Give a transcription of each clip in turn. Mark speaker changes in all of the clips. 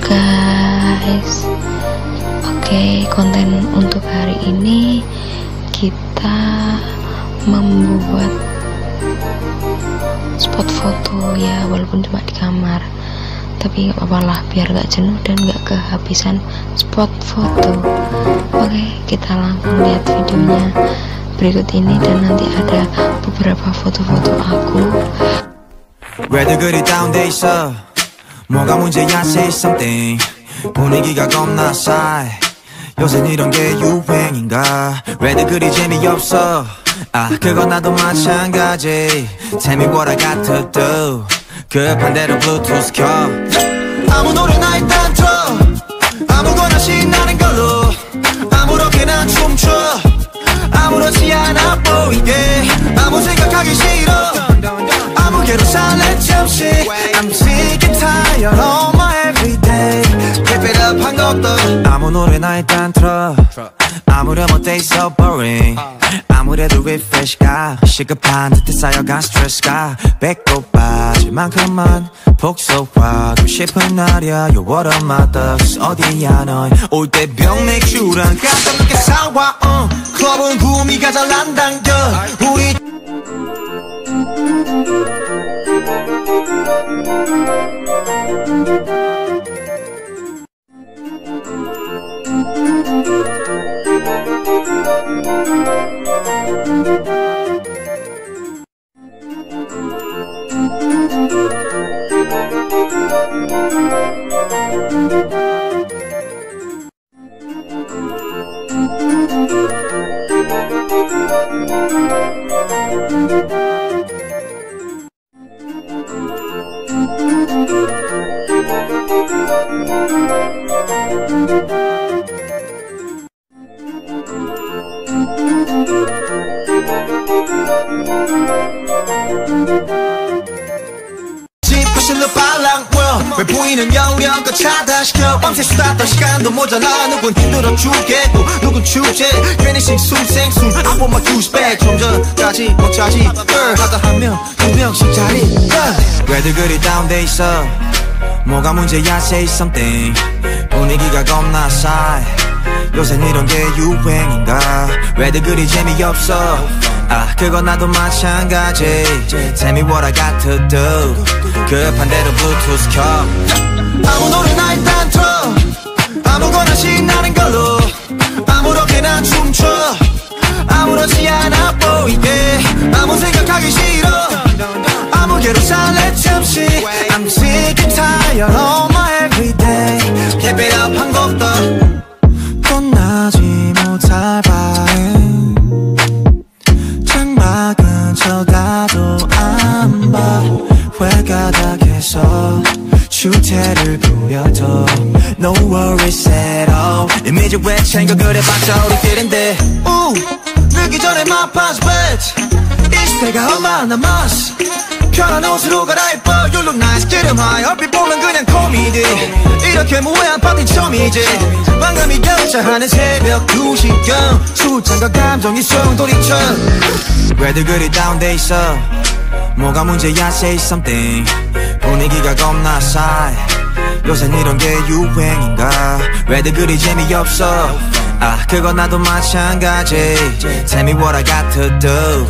Speaker 1: guys. Oke, konten untuk hari ini kita membuat spot foto ya, walaupun cuma di kamar, tapi nggak apa-apa lah, biar gak jenuh dan gak kehabisan spot foto. Oke, kita langsung lihat videonya berikut ini, dan nanti ada beberapa foto-foto aku.
Speaker 2: 왜들 그리 다운돼 있어? 뭐가 문제야? Say something. 분위기가 겁나 싸해. 요샌 이런 게 유행인가? 왜들 그리 재미없어? 아, 그건 나도 마찬가지. Tell me what I got to do. 급한 대로 블루투스 켜. 아무 노래나 일단 틀어. 아무거나 신나는 걸로. 아무렇게나 춤춰. 아무렇지 않아 보이게. 아무 생각하기 싫어. 아무개로 살래 잠시. I'm sick and tired of my everyday. Keep it up 한 것도. 아무 노래나 일단 틀어. 아무렴 어때 so boring. 아무래도 refresh가 시급한 듯해 쌓여간 스트레스가 배꼽 빠질 만큼만 복속하고 싶은 날이야. You what up my thugs. 어디야 넌 올 때 병맥주랑 가볍게 사와. 클럽은 구미가 잘 안 당겨. 우리 실로 발랑 왜 보이는 영역껏 차단시켜. 밤새 수다 떨 시간도 모자라. 누군 힘들어 죽겠고 누군 축제. 괜히 싱숭생숭 I want my juice back. 좀 전까지 먹자지 하다 한 명 두 명씩 자리. 왜들 그리 다운돼 있어? 뭐가 문제야? Say something. 분위기가 겁나 싸해. 요샌 이런 게 유행인가? 왜들 그리 재미없어? 아, 그건 나도 마찬가지. Tell me what I got to do. 급한 대로 블루투스 켜. 아무 노래나 일단 틀어. 아무거나 신나는 걸로. 아무렇게나 춤춰. 아무렇지 않아 보이게. 아무 생각하기 싫어. 아무개로 살래 잠시. I'm sick and tired of my everyday. Keep it up 한 곡더. 끝나지 못할 밤은 장막은 쳐다도 안 봐. 회가닥에서 주태를 부려도 No worries at all. 이미지 왜 챙겨 그래봤자 우리끼린데. 늦기 전에 my past bet. 이 시대가 얼마 남았어. 편한 옷으로 갈아입어. You look nice 기름하여 얼핏 보면 그냥 코미디. 이렇게 무해한 파티 처음이지. 망감이 결자하는 새벽 2시경. 술잔과 감정이 소용돌이쳐. 왜들 그리 다운돼 있어? 뭐가 문제야? Say something. 분위기가 겁나 싸해. 요샌 이런 게 유행인가? 왜들 그리 재미없어? 아, 그건 나도 마찬가지. Tell me what I got to do.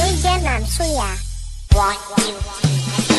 Speaker 3: 이제 남수야. What you